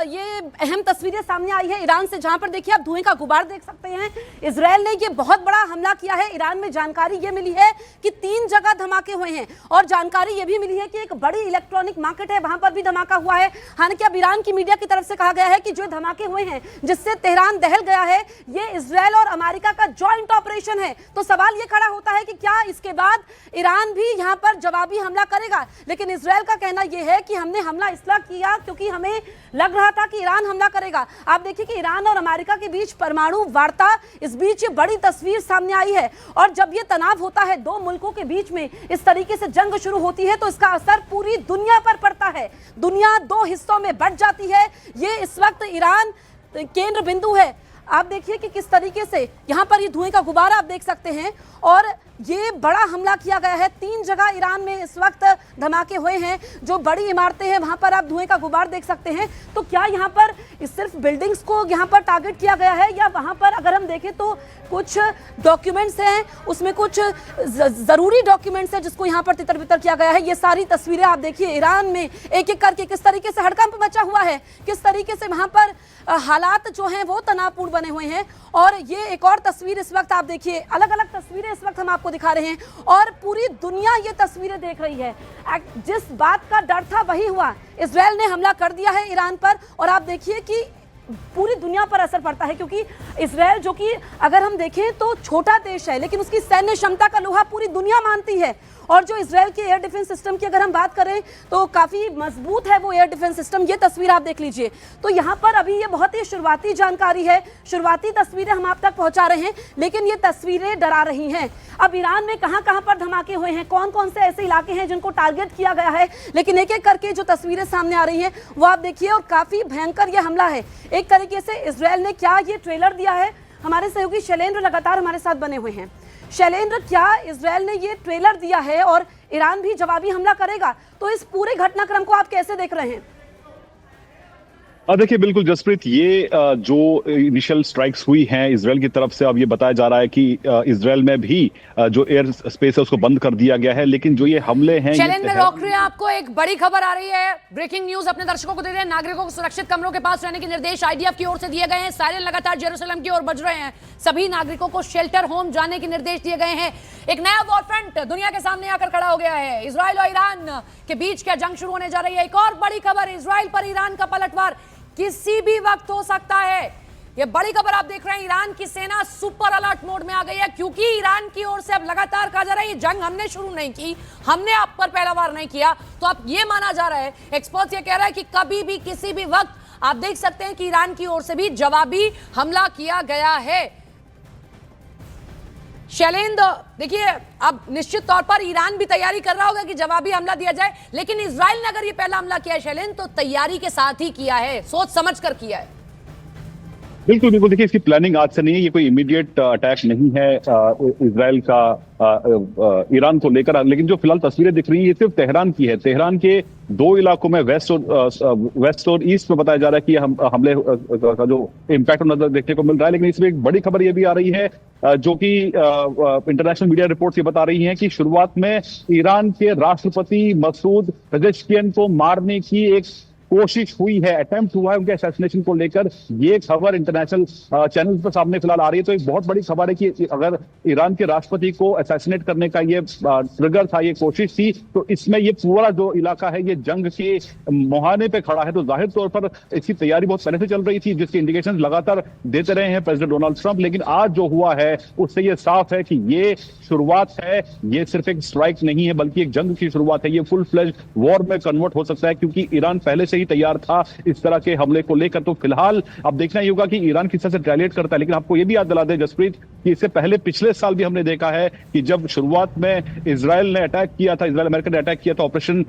ये अहम तस्वीरें सामने आई है ईरान से, जहां पर देखिए आप धुएं का गुबार देख सकते हैं। इजरायल ने ये बहुत बड़ा हमला किया है। ईरान में जानकारी ये मिली है कि 3 जगह धमाके हुए हैं और जानकारी ये भी मिली है कि एक बड़ी इलेक्ट्रॉनिक मार्केट है, वहां पर भी धमाका हुआ है। हालांकि अब ईरान की मीडिया की तरफ से कहा गया है कि जो धमाके हुए हैं जिससे तेहरान दहल गया है, ये इजरायल और अमेरिका का जॉइंट ऑपरेशन है। तो सवाल ये खड़ा होता है कि क्या इसके बाद ईरान भी यहां पर जवाबी हमला करेगा? लेकिन इजरायल का कहना यह है कि हमने हमला इसलिए किया क्योंकि हमें लग रहा था कि ईरान हमला करेगा। आप देखिए कि ईरान और अमेरिका के बीच परमाणु वार्ता, इस बीच ये बड़ी तस्वीर सामने आई है। और जब ये तनाव होता है दो मुल्कों के बीच में, इस तरीके से जंग शुरू होती है, तो इसका असर पूरी दुनिया पर पड़ता है। दुनिया 2 हिस्सों में बंट जाती है। ये इस वक्त ईरान केंद्र बिंदु है। आप देखिए कि किस तरीके से यहाँ पर ये धुएं का गुब्बारा आप देख सकते हैं और ये बड़ा हमला किया गया है। 3 जगह ईरान में इस वक्त धमाके हुए हैं। जो बड़ी इमारतें हैं वहां पर आप धुएं का गुब्बार देख सकते हैं। तो क्या यहाँ पर सिर्फ बिल्डिंग्स को यहाँ पर टारगेट किया गया है, या वहां पर अगर हम देखें तो कुछ डॉक्यूमेंट्स हैं, उसमें कुछ जरूरी डॉक्यूमेंट्स हैं जिसको यहाँ पर तितर बितर किया गया है। ये सारी तस्वीरें आप देखिए ईरान में एक एक करके किस तरीके से हड़कंप मचा हुआ है, किस तरीके से वहां पर हालात जो हैं वो तनावपूर्ण बने हुए हैं। और ये एक और तस्वीर इस वक्त आप देखिए, अलग अलग तस्वीरें इस वक्त हम आपको दिखा रहे हैं और पूरी दुनिया ये तस्वीरें देख रही है। जिस बात का डर था वही हुआ। इजरायल ने हमला कर दिया है ईरान पर और आप देखिए कि पूरी दुनिया पर असर पड़ता है, क्योंकि इजरायल जो कि अगर हम देखें तो छोटा देश है, लेकिन उसकी सैन्य क्षमता का लोहा पूरी दुनिया मानती है। और जो इजरायल के एयर डिफेंस सिस्टम की अगर हम बात करें तो काफ़ी मजबूत है वो एयर डिफेंस सिस्टम। ये तस्वीर आप देख लीजिए। तो यहाँ पर अभी ये बहुत ही शुरुआती जानकारी है, शुरुआती तस्वीरें हम आप तक पहुँचा रहे हैं, लेकिन ये तस्वीरें डरा रही हैं। अब ईरान में कहाँ कहाँ पर धमाके हुए हैं, कौन कौन से ऐसे इलाके हैं जिनको टारगेट किया गया है, लेकिन एक एक करके जो तस्वीरें सामने आ रही हैं वो आप देखिए। और काफ़ी भयंकर ये हमला है। एक तरीके से इजरायल ने क्या ये ट्रेलर दिया है, हमारे सहयोगी शैलेंद्र लगातार हमारे साथ बने हुए हैं। शैलेंद्र, क्या इजरायल ने ये ट्रेलर दिया है और ईरान भी जवाबी हमला करेगा, तो इस पूरे घटनाक्रम को आप कैसे देख रहे हैं? देखिए, बिल्कुल जसप्रीत, ये जो इनिशियल स्ट्राइक्स हुई हैं इजरायल की तरफ से, अब ये बताया जा रहा है कि इजरायल में भी जो एयर स्पेस है उसको बंद कर दिया गया है। लेकिन जो ये हमले हैं, शैलेंद्र में रोक रहे हैं आपको, एक बड़ी खबर आ रही है, ब्रेकिंग न्यूज अपने दर्शकों को दे रहे हैं। नागरिकों को सुरक्षित कमरों के पास रहने के निर्देश आईडीएफ की ओर से दिए गए हैं। साइरन लगातार जेरूसलम की ओर बज रहे हैं। सभी नागरिकों को शेल्टर होम जाने के निर्देश दिए गए हैं। एक नया वॉर फ्रंट दुनिया के सामने आकर खड़ा हो गया है। इजरायल और ईरान के बीच क्या जंग शुरू होने जा रही है। एक और बड़ी खबर, इजरायल पर ईरान का पलटवार किसी भी वक्त हो सकता है। ये बड़ी खबर आप देख रहे हैं। ईरान की सेना सुपर अलर्ट मोड में आ गई है, क्योंकि ईरान की ओर से अब लगातार कहा जा रहा है ये जंग हमने शुरू नहीं की, हमने आप पर पहला वार नहीं किया। तो अब ये माना जा रहा है, एक्सपर्ट्स ये कह रहा है कि कभी भी किसी भी वक्त आप देख सकते हैं कि ईरान की ओर से भी जवाबी हमला किया गया है। शैलेंद्र, देखिए अब निश्चित तौर पर ईरान भी तैयारी कर रहा होगा कि जवाबी हमला दिया जाए, लेकिन इजराइल ने अगर ये पहला हमला किया है शैलेंद्र, तो तैयारी के साथ ही किया है, सोच समझ कर किया है। बिल्कुल बिल्कुल, देखिए इसकी प्लानिंग आज से नहीं है, ये कोई इमीडिएट अटैक नहीं है इजराइल का ईरान को लेकर। लेकिन जो फिलहाल तस्वीरें दिख रही हैं ये सिर्फ तेहरान की है। तेहरान के 2 इलाकों में वेस्ट और ईस्ट में बताया जा रहा है कि हमले का जो इम्पैक्ट नजर देखने को मिल रहा है। लेकिन इसमें एक बड़ी खबर ये भी आ रही है, जो कि इंटरनेशनल मीडिया रिपोर्ट्स ये बता रही हैं कि शुरुआत में ईरान के राष्ट्रपति मसूद पेजेश्कियन को मारने की एक कोशिश हुई है, अटेम्प्ट हुआ है उनके असैसिनेशन को लेकर। ये खबर इंटरनेशनल चैनल्स पर सामने फिलहाल आ रही है। तो एक बहुत बड़ी खबर है कि अगर ईरान के राष्ट्रपति को असैसिनेट करने का ये ट्रिगर था, ये कोशिश थी, तो इसमें ये पूरा जो इलाका है ये जंग के मुहाने पे खड़ा है। तो जाहिर तौर पर इसकी तैयारी बहुत पहले से चल रही थी, जिसकी इंडिकेशन लगातार देते रहे हैं प्रेसिडेंट डोनाल्ड ट्रंप। लेकिन आज जो हुआ है उससे ये साफ है कि ये शुरुआत है, ये सिर्फ एक स्ट्राइक नहीं है बल्कि एक जंग की शुरुआत है। ये फुल फ्लेज वॉर में कन्वर्ट हो सकता है, क्योंकि ईरान पहले से ही तैयार था इस तरह के हमले को लेकर। तो फिलहाल अब देखना ही होगा कि ईरान किस तरह से रिटेलिएट करता है। लेकिन आपको यह भी याद दिला दे जसप्रीत कि इससे पहले पिछले साल भी हमने देखा है कि जब शुरुआत में इजराइल ने अटैक किया था, इजराइल अमेरिका ने अटैक किया था ऑपरेशन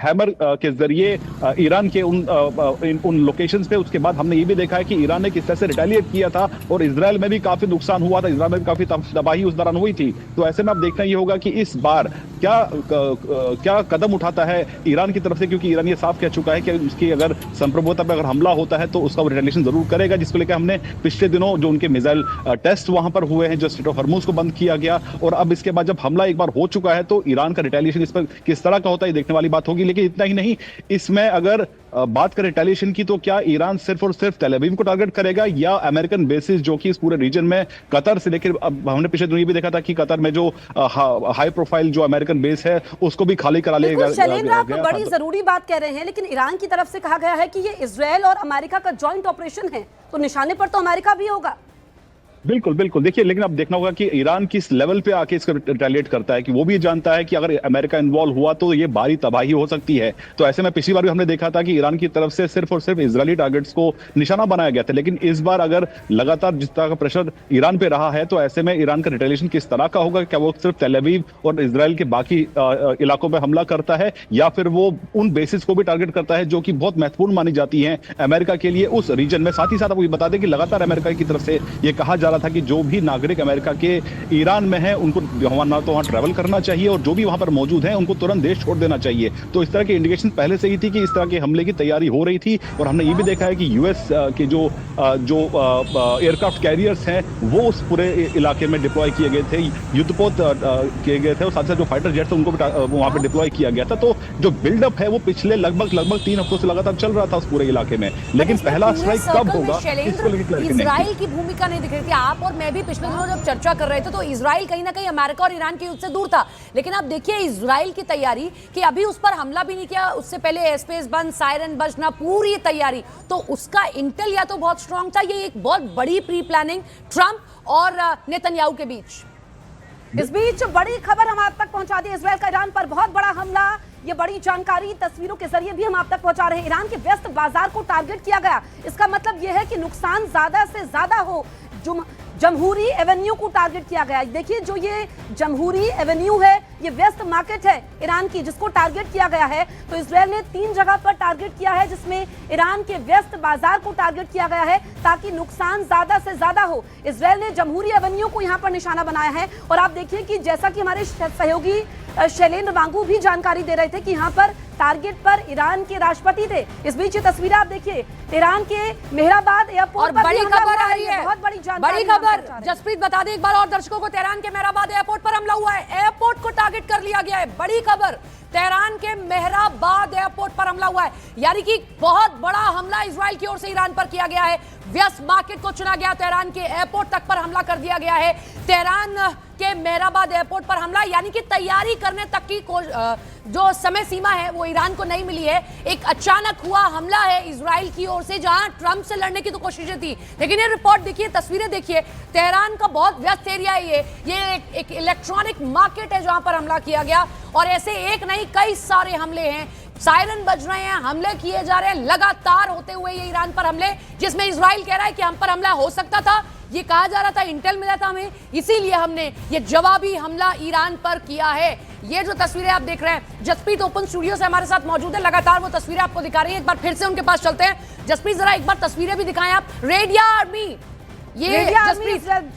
हैमर के जरिए ईरान के उन लोकेशंस पे, उसके बाद हमने ये भी देखा है कि ईरान ने किस तरह से रिटेलिएट किया था और इजराइल में भी काफी नुकसान हुआ था, इजराइल में भी काफी तबाही उस दौरान हुई थी। तो ऐसे में अब देखना ये होगा कि इस बार क्या कदम उठाता है ईरान की तरफ से, क्योंकि ईरान ये साफ कह चुका है कि उसकी अगर संप्रभुता पर अगर हमला होता है तो उसका रिटेलिएशन जरूर करेगा, जिसको लेकर हमने पिछले दिनों जो उनके मिसाइल टेस्ट वहां पर हुए हैं, जो स्ट्रेट ऑफ हॉर्मुज को बंद किया गया, और अब इसके बाद जब हमला एक बार हो चुका है तो ईरान का रिटेलिएशन इस पर किस तरह का होता है ये देखने वाली बात होगी। लेकिन इतना ही नहीं, इसमें अगर बात करें रिटेलिएशन की, तो क्या ईरान सिर्फ और सिर्फ तेल अवीव को टारगेट करेगा या अमेरिकन बेसिस जो कि इस पूरे रीजन में कतर से लेकर, अब हमने पिछले दिनों ये भी देखा था कि कतर में जो हाई प्रोफाइल जो अमेरिकन बेस है उसको भी खाली करा लिया बिल्कुल शैलेंद्र, आप गया बड़ी जरूरी बात कह रहे हैं, लेकिन ईरान की तरफ से कहा गया है कि ये इजराइल और अमेरिका का जॉइंट ऑपरेशन है, तो निशाने पर तो अमेरिका भी होगा। बिल्कुल बिल्कुल, देखिए लेकिन अब देखना होगा कि ईरान किस लेवल पे आके इसको रिटेलिएट करता है, कि वो भी जानता है कि अगर अमेरिका इन्वॉल्व हुआ तो ये भारी तबाही हो सकती है। तो ऐसे में पिछली बार भी हमने देखा था कि ईरान की तरफ से सिर्फ और सिर्फ इजरायली टारगेट्स को निशाना बनाया गया था, लेकिन इस बार अगर लगातार जिस तरह का प्रेशर ईरान पे रहा है तो ऐसे में ईरान का रिटेलिएशन किस तरह का होगा? क्या वो सिर्फ तेल अवीव और इजराइल के बाकी इलाकों में हमला करता है या फिर वो उन बेसिस को भी टारगेट करता है जो कि बहुत महत्वपूर्ण मानी जाती है अमेरिका के लिए उस रीजन में? साथ ही साथ आपको बता दें कि लगातार अमेरिका की तरफ से ये कहा जा रहा था कि जो भी नागरिक अमेरिका के ईरान में है उनको ना तो वहां ट्रैवल करना चाहिए और जो भी वहां पर मौजूद है उनको तुरंत देश छोड़ देना चाहिए। तो इस तरह के इंडिकेशन पहले से ही थी कि इस तरह के हमले की तैयारी हो रही थी। और हमने ये भी देखा है कि यूएस के जो एयरक्राफ्ट कैरियर्स हैं वो उस पूरे इलाके में डिप्लॉय किए गए थे, युद्धपोत किए गए थे और साथ साथ जो फाइटर जेट्स उनको वहां पर डिप्लॉय किया गया था। तो जो बिल्डअप है वो पिछले लगभग 3 हफ्तों से लगातार चल रहा था उस पूरे इलाके में, लेकिन पहला स्ट्राइक कब होगा इसको लेकर इजराइल की भूमिका नहीं दिख रही थी। आप और मैं भी पिछले दिनों जब चर्चा कर रहे थे तो इजराइल कहीं ना कहीं अमेरिका और ईरान के युद्ध से दूर था, लेकिन अब देखिए इजराइल की तैयारी कि अभी उस पर हमला भी नहीं किया, उससे पहले एयर स्पेस बंद, सायरन बजना, पूरी तैयारी, तो उसका इंटेल या तो बहुत स्ट्रांग था। ये एक बहुत बड़ी प्री प्लानिंग ट्रंप और नेतन्याहू के बीच। इस बीच बड़ी खबर हम आप तक पहुंचा दी, इजराइल का ईरान पर बहुत बड़ा हमला। ये बड़ी जानकारी तस्वीरों के जरिए भी हम आप तक पहुंचा रहे हैं। ईरान के व्यस्त बाजार को टारगेट किया गया, इसका मतलब यह है कि नुकसान ज्यादा से ज्यादा हो। जमहूरी एवेन्यू को टारगेट किया गया। देखिए जो ये जमहूरी एवेन्यू है, ये व्यस्त मार्केट है ईरान की, जिसको टारगेट किया गया है। तो इजराइल ने 3 जगह पर टारगेट किया है, जिसमें ईरान के व्यस्त बाजार को टारगेट किया गया है ताकि नुकसान ज्यादा से ज्यादा हो। इजराइल ने जमहूरी एवेन्यू को यहाँ पर निशाना बनाया है। और आप देखिए कि जैसा कि हमारे सहयोगी शैलेंद्र वांगू भी जानकारी दे रहे थे कि यहाँ पर टारगेट पर ईरान के राष्ट्रपति थे। इस बीच ये तस्वीरें आप देखिए, ईरान के मेहराबाद एयरपोर्ट पर बड़ी खबर आ रही है, बहुत बड़ी जानकारी, बड़ी खबर। जसप्रीत बता दें एक बार और दर्शकों को, तेहरान के मेहराबाद एयरपोर्ट पर हमला हुआ है, एयरपोर्ट को टारगेट कर लिया गया है। बड़ी खबर, तेहरान के मेहराबाद एयरपोर्ट पर हमला हुआ है, यानी कि बहुत बड़ा हमला इजराइल की ओर से ईरान पर किया गया है। व्यस्त मार्केट को चुना गया, तेहरान के एयरपोर्ट तक पर हमला कर दिया गया है। तेहरान के मेहराबाद एयरपोर्ट पर हमला, यानी कि तैयारी करने तक की जो समय सीमा है वो ईरान को नहीं मिली है। एक अचानक हुआ हमला है इजराइल की ओर से, जहां ट्रंप से लड़ने की तो कोशिशें थी, लेकिन ये रिपोर्ट देखिए, तस्वीरें देखिए, तेहरान का बहुत व्यस्त एरिया है ये एक इलेक्ट्रॉनिक मार्केट है जहां पर हमला किया गया। और ऐसे एक नहीं कई सारे हमले हैं, सायरन बज रहे हैं, हमले किए जा रहे हैं लगातार होते हुए ये ईरान पर हमले, जिसमें इजराइल कह रहा है कि हम पर हमला हो सकता था, ये कहा जा रहा था, इंटेल मिला था हमें, इसीलिए हमने ये जवाबी हमला ईरान पर किया है। ये जो तस्वीरें आप देख रहे हैं, जसप्रीत ओपन स्टूडियो से हमारे साथ मौजूद है, लगातार वो तस्वीरें आपको दिखा रही है। एक बार फिर से उनके पास चलते हैं। जसप्रीत जरा एक बार तस्वीरें भी दिखाएं आप। रेडिया आर्मी, ये जसप्रीत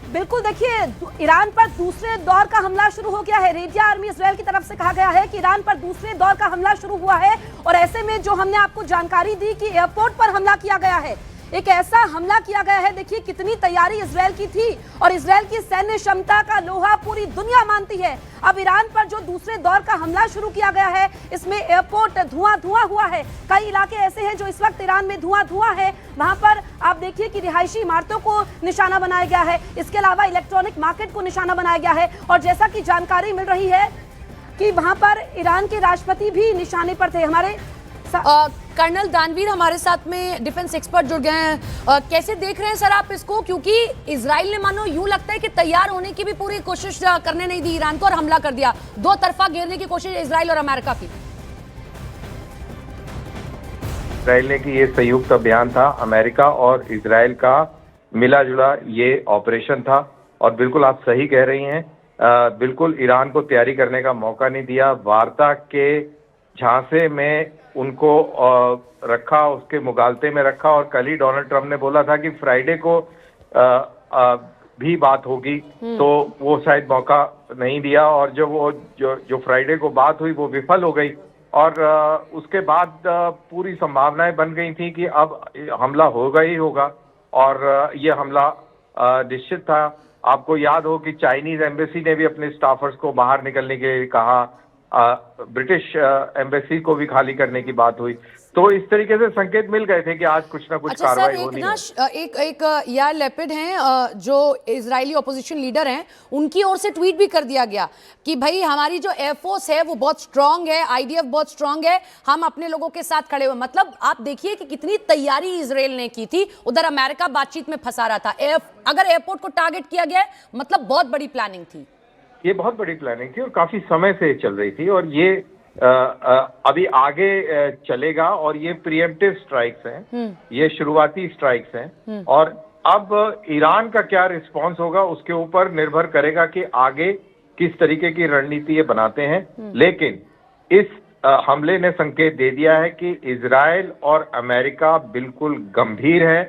बिल्कुल देखिए, ईरान पर दूसरे दौर का हमला शुरू हो गया है। रेडिया आर्मी इजराइल की तरफ से कहा गया है कि ईरान पर दूसरे दौर का हमला शुरू हुआ है। और ऐसे में जो हमने आपको जानकारी दी कि एयरपोर्ट पर हमला किया गया है, एक ऐसा हमला किया गया है, देखिए कितनी तैयारी इजराइल की थी और इजराइल की सैन्य क्षमता का लोहा पूरी दुनिया मानती है। अब ईरान पर जो दूसरे दौर का हमला शुरू किया गया है, इसमें एयरपोर्ट धुआं हुआ है। कई इलाके ऐसे हैं जो इस वक्त ईरान में धुआं है, वहां पर आप देखिए कि रिहायशी इमारतों को निशाना बनाया गया है, इसके अलावा इलेक्ट्रॉनिक मार्केट को निशाना बनाया गया है। और जैसा कि जानकारी मिल रही है कि वहां पर ईरान के राष्ट्रपति भी निशाने पर थे। हमारे कर्नल दानवीर हमारे साथ में डिफेंस एक्सपर्ट जुड़ गए हैं। कैसे देख रहे हैं सर आप इसको, क्योंकि इजराइल ने मानो यूं लगता है कि तैयार होने की भी पूरी कोशिश करने नहीं दी ईरान को और हमला कर दिया, दो तरफा घेरने की कोशिश इजराइल और अमेरिका की। इजराइल ने की ये संयुक्त अभियान था, अमेरिका और इजराइल का मिला जुला ये ऑपरेशन था। और बिल्कुल आप सही कह रही हैं, बिल्कुल ईरान को तैयारी करने का मौका नहीं दिया। वार्ता के झांसे में उनको रखा, उसके मुगालते में रखा। और कल ही डोनाल्ड ट्रंप ने बोला था कि फ्राइडे को भी बात होगी, तो वो शायद मौका नहीं दिया। और जो फ्राइडे को बात हुई वो विफल हो गई। और उसके बाद पूरी संभावनाएं बन गई थी कि अब हमला होगा ही होगा। और ये हमला निश्चित था। आपको याद हो कि चाइनीज एम्बेसी ने भी अपने स्टाफर्स को बाहर निकलने के लिए कहा, ब्रिटिश एम्बेसी को भी खाली करने की बात हुई। तो इस तरीके से संकेत मिल गए थे कि आज कुछ ना कुछ अच्छा सर, कार्रवाई एक होनी ना है। एक यार लेपिड हैं, जो इजरायली ऑपोजिशन लीडर हैं, उनकी ओर से ट्वीट भी कर दिया गया कि भाई हमारी जो एयरफोर्स है वो बहुत स्ट्रांग है, आईडीएफ बहुत स्ट्रांग है, हम अपने लोगों के साथ खड़े हुए। मतलब आप देखिए कि कितनी तैयारी इजराइल ने की थी। उधर अमेरिका बातचीत में फंसा रहा था, अगर एयरपोर्ट को टारगेट किया गया है, मतलब बहुत बड़ी प्लानिंग थी। ये बहुत बड़ी प्लानिंग थी और काफी समय से चल रही थी, और ये अभी आगे चलेगा। और ये प्रीएम्प्टिव स्ट्राइक्स हैं, ये शुरुआती स्ट्राइक्स हैं, और अब ईरान का क्या रिस्पांस होगा उसके ऊपर निर्भर करेगा कि आगे किस तरीके की रणनीति ये बनाते हैं। लेकिन इस हमले ने संकेत दे दिया है कि इजराइल और अमेरिका बिल्कुल गंभीर है